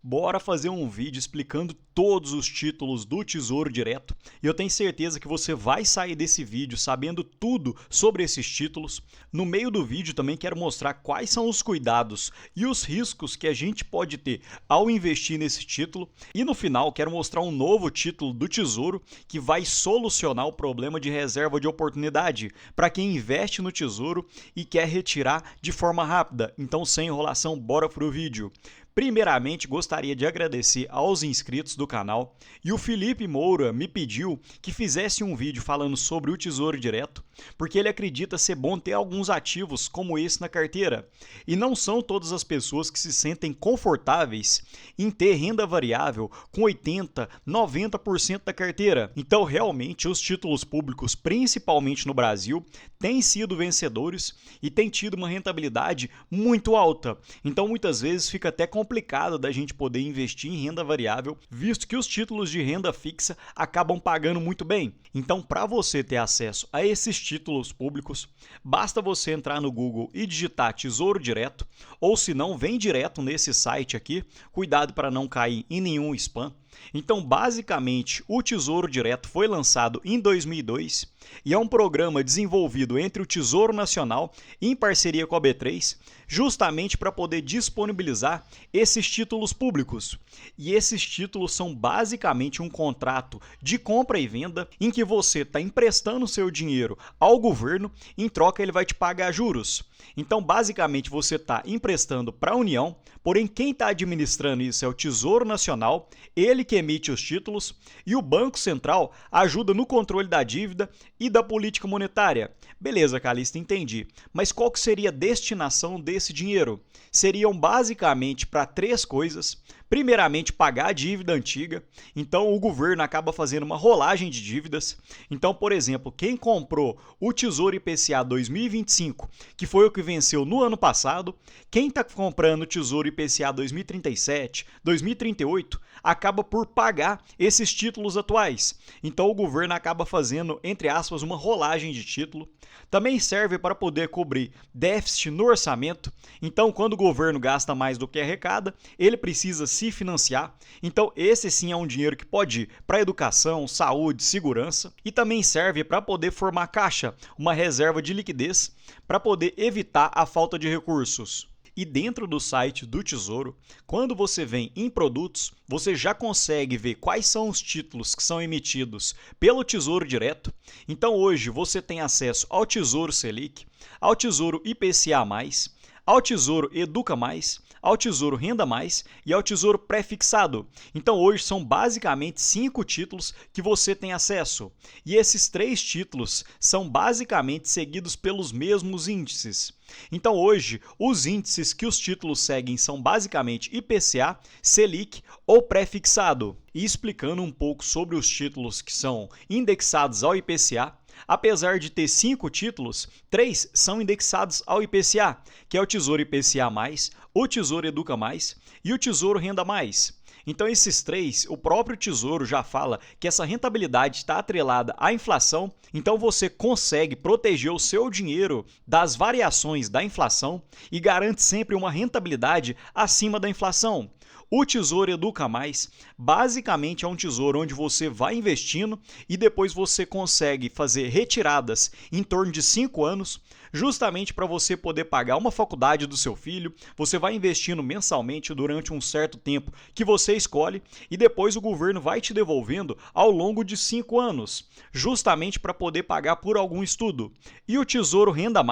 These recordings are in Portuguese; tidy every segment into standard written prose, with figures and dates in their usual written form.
Bora fazer um vídeo explicando todos os títulos do Tesouro Direto e eu tenho certeza que você vai sair desse vídeo sabendo tudo sobre esses títulos. No meio do vídeo também quero mostrar quais são os cuidados e os riscos que a gente pode ter ao investir nesse título e no final quero mostrar um novo título do Tesouro que vai solucionar o problema de reserva de oportunidade para quem investe no Tesouro e quer retirar de forma rápida. Então, sem enrolação, bora pro vídeo. Primeiramente, gostaria de agradecer aos inscritos do canal e o Felipe Moura me pediu que fizesse um vídeo falando sobre o Tesouro Direto, porque ele acredita ser bom ter alguns ativos como esse na carteira. E não são todas as pessoas que se sentem confortáveis em ter renda variável com 80%, 90% da carteira. Então, realmente, os títulos públicos, principalmente no Brasil, têm sido vencedores e têm tido uma rentabilidade muito alta. Então, muitas vezes fica até complicado da gente poder investir em renda variável, visto que os títulos de renda fixa acabam pagando muito bem. Então, para você ter acesso a esses títulos públicos, basta você entrar no Google e digitar Tesouro Direto, ou se não, vem direto nesse site aqui, cuidado para não cair em nenhum spam. Então, basicamente, o Tesouro Direto foi lançado em 2002 e é um programa desenvolvido entre o Tesouro Nacional em parceria com a B3, justamente para poder disponibilizar esses títulos públicos. E esses títulos são basicamente um contrato de compra e venda em que você está emprestando seu dinheiro ao governo, em troca ele vai te pagar juros. Então, basicamente, você está emprestando para a União, porém quem está administrando isso é o Tesouro Nacional, ele que emite os títulos, e o Banco Central ajuda no controle da dívida e da política monetária. Beleza, Calista, entendi. Mas qual que seria a destinação desse dinheiro? Seriam basicamente para três coisas. Primeiramente, pagar a dívida antiga. Então, o governo acaba fazendo uma rolagem de dívidas. Então, por exemplo, quem comprou o Tesouro IPCA 2025, que foi o que venceu no ano passado, quem está comprando o Tesouro IPCA 2037, 2038, acaba por pagar esses títulos atuais. Então, o governo acaba fazendo, entre aspas, uma rolagem de título. Também serve para poder cobrir déficit no orçamento. Então, quando o governo gasta mais do que arrecada, ele precisa se financiar. Então, esse sim é um dinheiro que pode ir para educação, saúde, segurança. E também serve para poder formar caixa, uma reserva de liquidez, para poder evitar a falta de recursos. E dentro do site do Tesouro, quando você vem em produtos, você já consegue ver quais são os títulos que são emitidos pelo Tesouro Direto. Então hoje você tem acesso ao Tesouro Selic, ao Tesouro IPCA+, ao Tesouro Educa+, ao Tesouro Renda+, e ao Tesouro Pré-fixado. Então hoje são basicamente 5 títulos que você tem acesso. E esses 3 títulos são basicamente seguidos pelos mesmos índices. Então hoje, os índices que os títulos seguem são basicamente IPCA, Selic ou pré-fixado. E explicando um pouco sobre os títulos que são indexados ao IPCA, apesar de ter 5 títulos, 3 são indexados ao IPCA, que é o Tesouro IPCA+, o Tesouro Educa+, e o Tesouro Renda+. Então, esses 3, o próprio Tesouro já fala que essa rentabilidade está atrelada à inflação, então você consegue proteger o seu dinheiro das variações da inflação e garante sempre uma rentabilidade acima da inflação. O Tesouro Educa+, basicamente é um tesouro onde você vai investindo e depois você consegue fazer retiradas em torno de 5 anos, justamente para você poder pagar uma faculdade do seu filho. Você vai investindo mensalmente durante um certo tempo que você escolhe e depois o governo vai te devolvendo ao longo de 5 anos, justamente para poder pagar por algum estudo. E o Tesouro Renda+,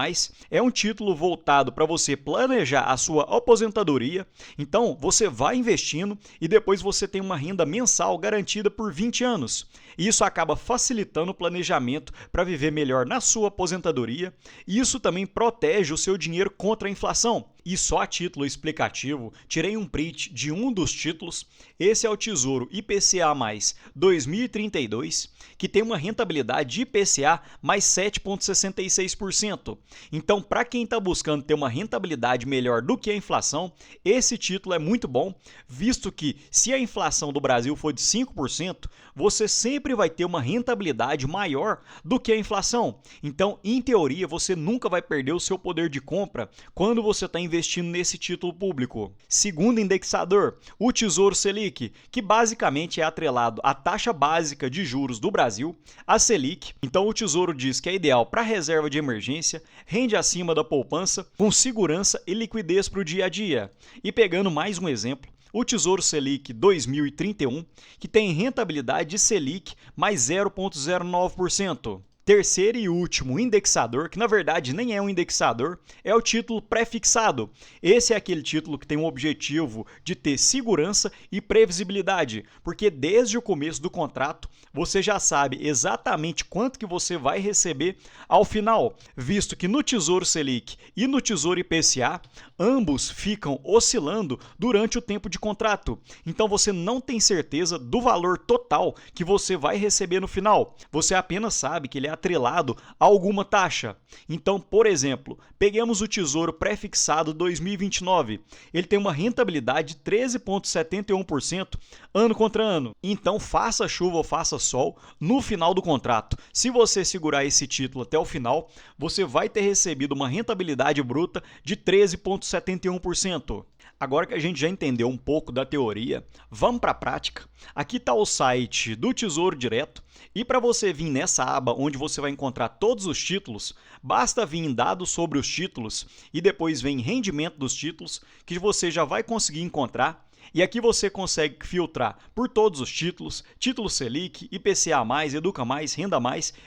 é um título voltado para você planejar a sua aposentadoria, então você vai investindo e depois você tem uma renda mensal garantida por 20 anos. E isso acaba facilitando o planejamento para viver melhor na sua aposentadoria e isso também protege o seu dinheiro contra a inflação. E só a título explicativo, tirei um print de um dos títulos. Esse é o Tesouro IPCA+ 2032, que tem uma rentabilidade de IPCA mais 7,66%. Então, para quem está buscando ter uma rentabilidade melhor do que a inflação, esse título é muito bom, visto que se a inflação do Brasil for de 5%, você sempre vai ter uma rentabilidade maior do que a inflação. Então, em teoria, você nunca vai perder o seu poder de compra quando você está investindo investindo nesse título público. Segundo indexador, o Tesouro Selic, que basicamente é atrelado à taxa básica de juros do Brasil, a Selic. Então o Tesouro diz que é ideal para reserva de emergência, rende acima da poupança, com segurança e liquidez para o dia a dia. E pegando mais um exemplo, o Tesouro Selic 2031, que tem rentabilidade de Selic mais 0,09%. Terceiro e último indexador, que na verdade nem é um indexador, é o título pré-fixado. Esse é aquele título que tem o objetivo de ter segurança e previsibilidade, porque desde o começo do contrato você já sabe exatamente quanto que você vai receber ao final, visto que no Tesouro Selic e no Tesouro IPCA, ambos ficam oscilando durante o tempo de contrato. Então você não tem certeza do valor total que você vai receber no final. Você apenas sabe que ele é atrelado a alguma taxa. Então, por exemplo, peguemos o Tesouro Pré-fixado 2029. Ele tem uma rentabilidade de 13,71% ano contra ano. Então, faça chuva ou faça sol, no final do contrato, se você segurar esse título até o final, você vai ter recebido uma rentabilidade bruta de 13,71%. Agora que a gente já entendeu um pouco da teoria, vamos para a prática. Aqui está o site do Tesouro Direto e para você vir nessa aba onde você vai encontrar todos os títulos, basta vir em dados sobre os títulos e depois vem rendimento dos títulos que você já vai conseguir encontrar. E aqui você consegue filtrar por todos os títulos, título Selic, IPCA+, Educa+, Renda+,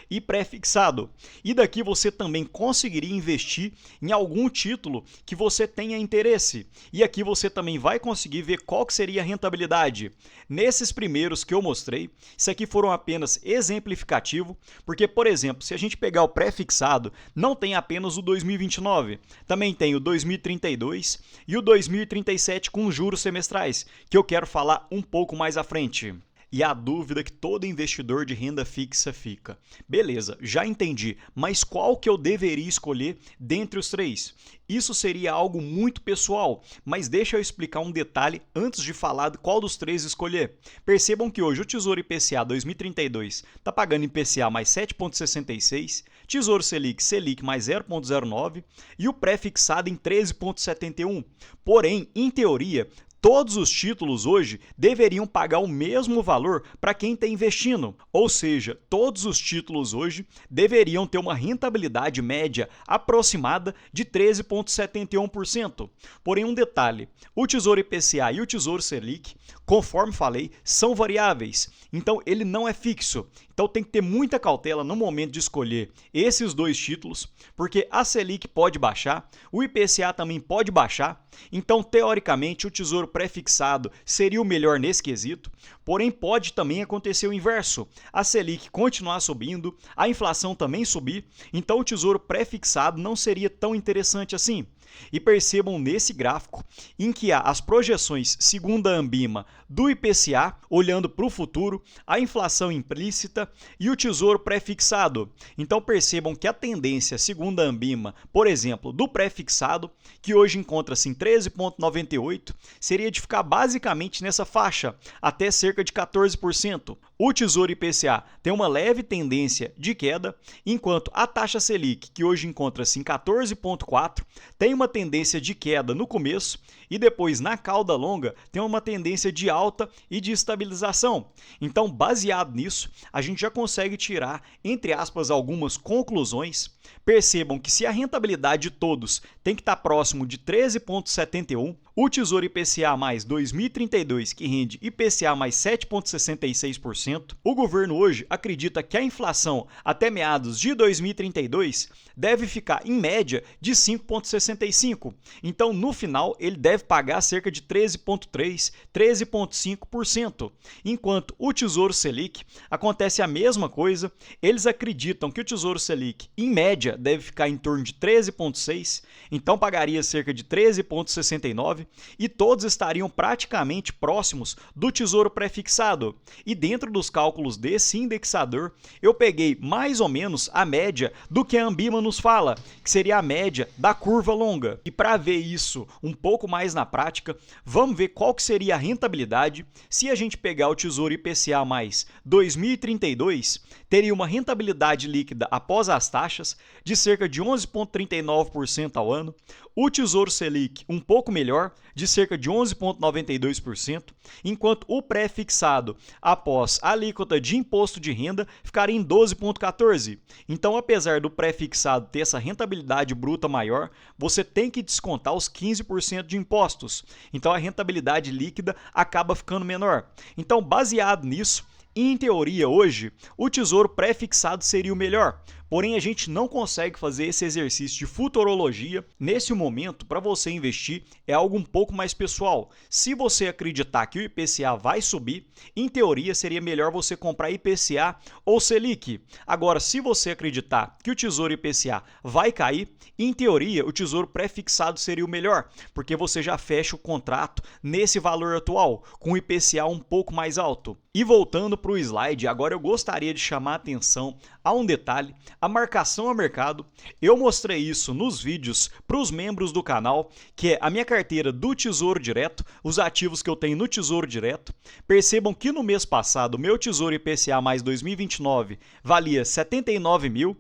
e pré-fixado. E daqui você também conseguiria investir em algum título que você tenha interesse. E aqui você também vai conseguir ver qual que seria a rentabilidade. Nesses primeiros que eu mostrei, isso aqui foram apenas exemplificativo, porque, por exemplo, se a gente pegar o pré-fixado, não tem apenas o 2029, também tem o 2032 e o 2037 com juros semestrais, que eu quero falar um pouco mais à frente. E a dúvida que todo investidor de renda fixa fica: beleza, já entendi, mas qual que eu deveria escolher dentre os três? Isso seria algo muito pessoal, mas deixa eu explicar um detalhe antes de falar de qual dos três escolher. Percebam que hoje o Tesouro IPCA 2032 está pagando IPCA mais 7,66, Tesouro Selic mais 0,09 e o pré-fixado em 13,71. Porém, em teoria, todos os títulos hoje deveriam pagar o mesmo valor para quem está investindo, ou seja, todos os títulos hoje deveriam ter uma rentabilidade média aproximada de 13,71%. Porém, um detalhe, o Tesouro IPCA e o Tesouro Selic, conforme falei, são variáveis, então ele não é fixo. Então tem que ter muita cautela no momento de escolher esses dois títulos, porque a Selic pode baixar, o IPCA também pode baixar, então teoricamente o Tesouro Pré-fixado seria o melhor nesse quesito, porém pode também acontecer o inverso, a Selic continuar subindo, a inflação também subir, então o Tesouro Pré-fixado não seria tão interessante assim. E percebam nesse gráfico em que há as projeções segundo a Anbima do IPCA, olhando para o futuro, a inflação implícita e o Tesouro Pré-fixado. Então percebam que a tendência segundo a Anbima, por exemplo, do pré-fixado, que hoje encontra-se em 13,98, seria de ficar basicamente nessa faixa, até cerca de 14%. O Tesouro IPCA tem uma leve tendência de queda, enquanto a taxa Selic, que hoje encontra-se em 14,4, tem uma tendência de queda no começo e depois na cauda longa tem uma tendência de alta e de estabilização. Então, baseado nisso, a gente já consegue tirar, entre aspas, algumas conclusões. Percebam que se a rentabilidade de todos tem que estar próximo de 13,71, o Tesouro IPCA mais 2032, que rende IPCA mais 7,66%, o governo hoje acredita que a inflação até meados de 2032 deve ficar em média de 5,65%. Então, no final, ele deve pagar cerca de 13,3%, 13,5%. Enquanto o Tesouro Selic acontece a mesma coisa, eles acreditam que o Tesouro Selic, em média, deve ficar em torno de 13,6%, então pagaria cerca de 13,69%, e todos estariam praticamente próximos do Tesouro Prefixado. E dentro dos cálculos desse indexador, eu peguei mais ou menos a média do que a Ambima nos fala, que seria a média da curva longa. E para ver isso um pouco mais na prática, vamos ver qual que seria a rentabilidade se a gente pegar o Tesouro IPCA mais 2032, teria uma rentabilidade líquida após as taxas de cerca de 11,39% ao ano, o Tesouro Selic um pouco melhor, de cerca de 11,92%, enquanto o pré-fixado após a alíquota de imposto de renda ficaria em 12,14%. Então, apesar do pré-fixado ter essa rentabilidade bruta maior, você tem que descontar os 15% de impostos. Então, a rentabilidade líquida acaba ficando menor. Então, baseado nisso, em teoria, hoje, o Tesouro pré-fixado seria o melhor. Porém, a gente não consegue fazer esse exercício de futurologia. Nesse momento, para você investir, é algo um pouco mais pessoal. Se você acreditar que o IPCA vai subir, em teoria, seria melhor você comprar IPCA ou Selic. Agora, se você acreditar que o Tesouro IPCA vai cair, em teoria, o Tesouro pré-fixado seria o melhor, porque você já fecha o contrato nesse valor atual, com o IPCA um pouco mais alto. E voltando para o slide, agora eu gostaria de chamar a atenção a um detalhe, a marcação a mercado. Eu mostrei isso nos vídeos para os membros do canal, que é a minha carteira do Tesouro Direto, os ativos que eu tenho no Tesouro Direto. Percebam que no mês passado, o meu Tesouro IPCA mais 2029 valia 79 mil,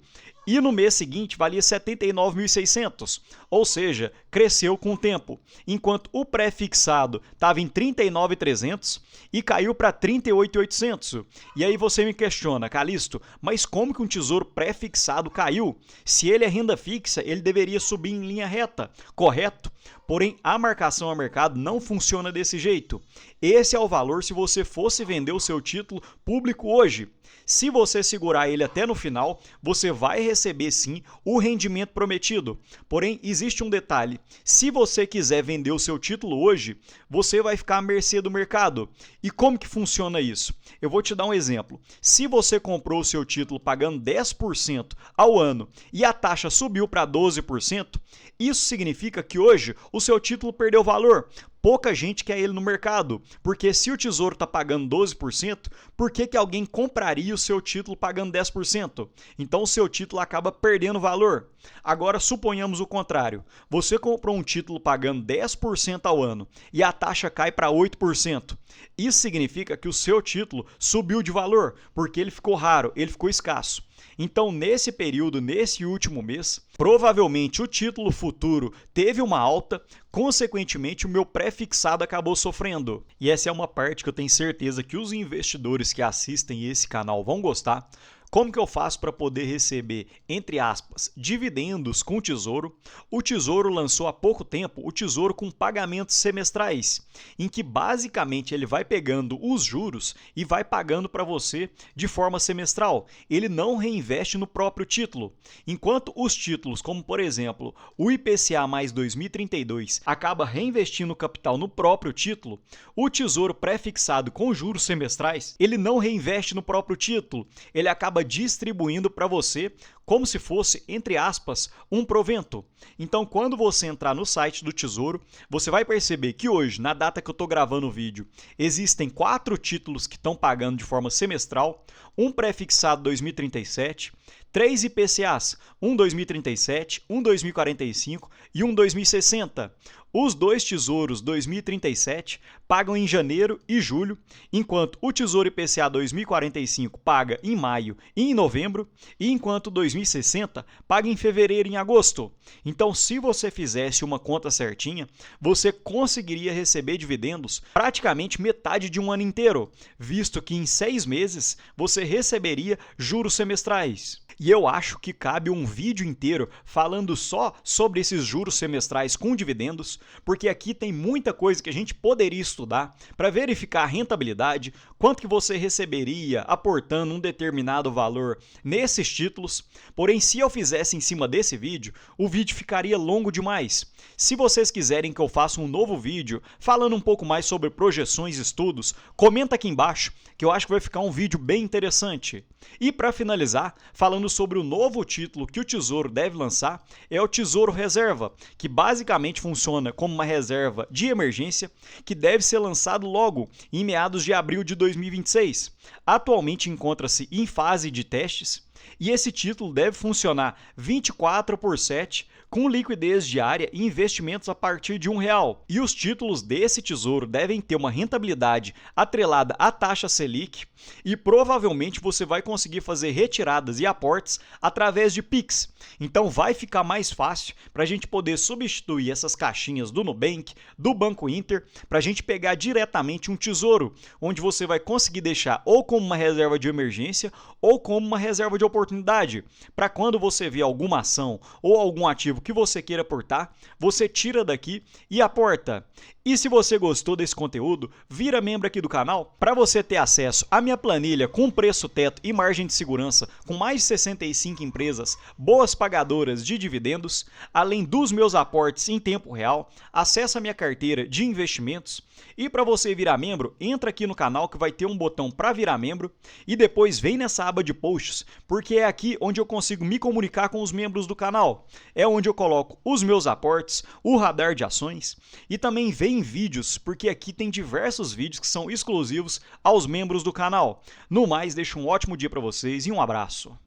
e no mês seguinte valia 79.600, ou seja, cresceu com o tempo, enquanto o pré-fixado estava em 39.300 e caiu para 38.800. E aí você me questiona, Calixto, mas como que um tesouro pré-fixado caiu? Se ele é renda fixa, ele deveria subir em linha reta, correto? Porém, a marcação a mercado não funciona desse jeito. Esse é o valor se você fosse vender o seu título público hoje. Se você segurar ele até no final, você vai receber sim o rendimento prometido. Porém, existe um detalhe. Se você quiser vender o seu título hoje, você vai ficar à mercê do mercado. E como que funciona isso? Eu vou te dar um exemplo. Se você comprou o seu título pagando 10% ao ano e a taxa subiu para 12%, isso significa que hoje o seu título perdeu valor. Pouca gente quer ele no mercado, porque se o Tesouro está pagando 12%, por que alguém compraria o seu título pagando 10%? Então o seu título acaba perdendo valor. Agora suponhamos o contrário. Você comprou um título pagando 10% ao ano e a taxa cai para 8%. Isso significa que o seu título subiu de valor, porque ele ficou raro, ele ficou escasso. Então, nesse período, nesse último mês, provavelmente o título futuro teve uma alta, consequentemente o meu pré-fixado acabou sofrendo. E essa é uma parte que eu tenho certeza que os investidores que assistem esse canal vão gostar. Como que eu faço para poder receber, entre aspas, dividendos com o Tesouro? O Tesouro lançou há pouco tempo o Tesouro com pagamentos semestrais, em que basicamente ele vai pegando os juros e vai pagando para você de forma semestral. Ele não reinveste no próprio título. Enquanto os títulos, como por exemplo o IPCA mais 2032, acaba reinvestindo o capital no próprio título, o Tesouro pré-fixado com juros semestrais, ele não reinveste no próprio título, ele acaba distribuindo para você como se fosse, entre aspas, um provento. Então, quando você entrar no site do Tesouro, você vai perceber que hoje, na data que eu estou gravando o vídeo, existem 4 títulos que estão pagando de forma semestral, um pré-fixado 2037, 3 IPCAs, um 2037, um 2045 e um 2060. Os dois tesouros 2037 pagam em janeiro e julho, enquanto o Tesouro IPCA 2045 paga em maio e em novembro, e enquanto o 2060 paga em fevereiro e em agosto. Então, se você fizesse uma conta certinha, você conseguiria receber dividendos praticamente metade de um ano inteiro, visto que em 6 meses você receberia juros semestrais. E eu acho que cabe um vídeo inteiro falando só sobre esses juros semestrais com dividendos, porque aqui tem muita coisa que a gente poderia estudar para verificar a rentabilidade, quanto que você receberia aportando um determinado valor nesses títulos. Porém, se eu fizesse em cima desse vídeo, o vídeo ficaria longo demais. Se vocês quiserem que eu faça um novo vídeo falando um pouco mais sobre projeções e estudos, comenta aqui embaixo, que eu acho que vai ficar um vídeo bem interessante. E para finalizar, falando sobre o novo título que o Tesouro deve lançar, é o Tesouro Reserva, que basicamente funciona funciona como uma reserva de emergência que deve ser lançado logo em meados de abril de 2026. Atualmente encontra-se em fase de testes e esse título deve funcionar 24/7 com liquidez diária e investimentos a partir de R$1. E os títulos desse tesouro devem ter uma rentabilidade atrelada à taxa Selic e provavelmente você vai conseguir fazer retiradas e aportes através de Pix. Então vai ficar mais fácil para a gente poder substituir essas caixinhas do Nubank, do Banco Inter, para a gente pegar diretamente um tesouro, onde você vai conseguir deixar ou como uma reserva de emergência ou como uma reserva de oportunidade, para quando você vê alguma ação ou algum ativo que você queira aportar, você tira daqui e aporta. E se você gostou desse conteúdo, vira membro aqui do canal para você ter acesso à minha planilha com preço teto e margem de segurança com mais de 65 empresas boas pagadoras de dividendos, além dos meus aportes em tempo real, acessa a minha carteira de investimentos e para você virar membro, entra aqui no canal que vai ter um botão para virar membro e depois vem nessa aba de posts, porque é aqui onde eu consigo me comunicar com os membros do canal. É onde eu coloco os meus aportes, o radar de ações e também vem vídeos, porque aqui tem diversos vídeos que são exclusivos aos membros do canal. No mais, deixo um ótimo dia para vocês e um abraço.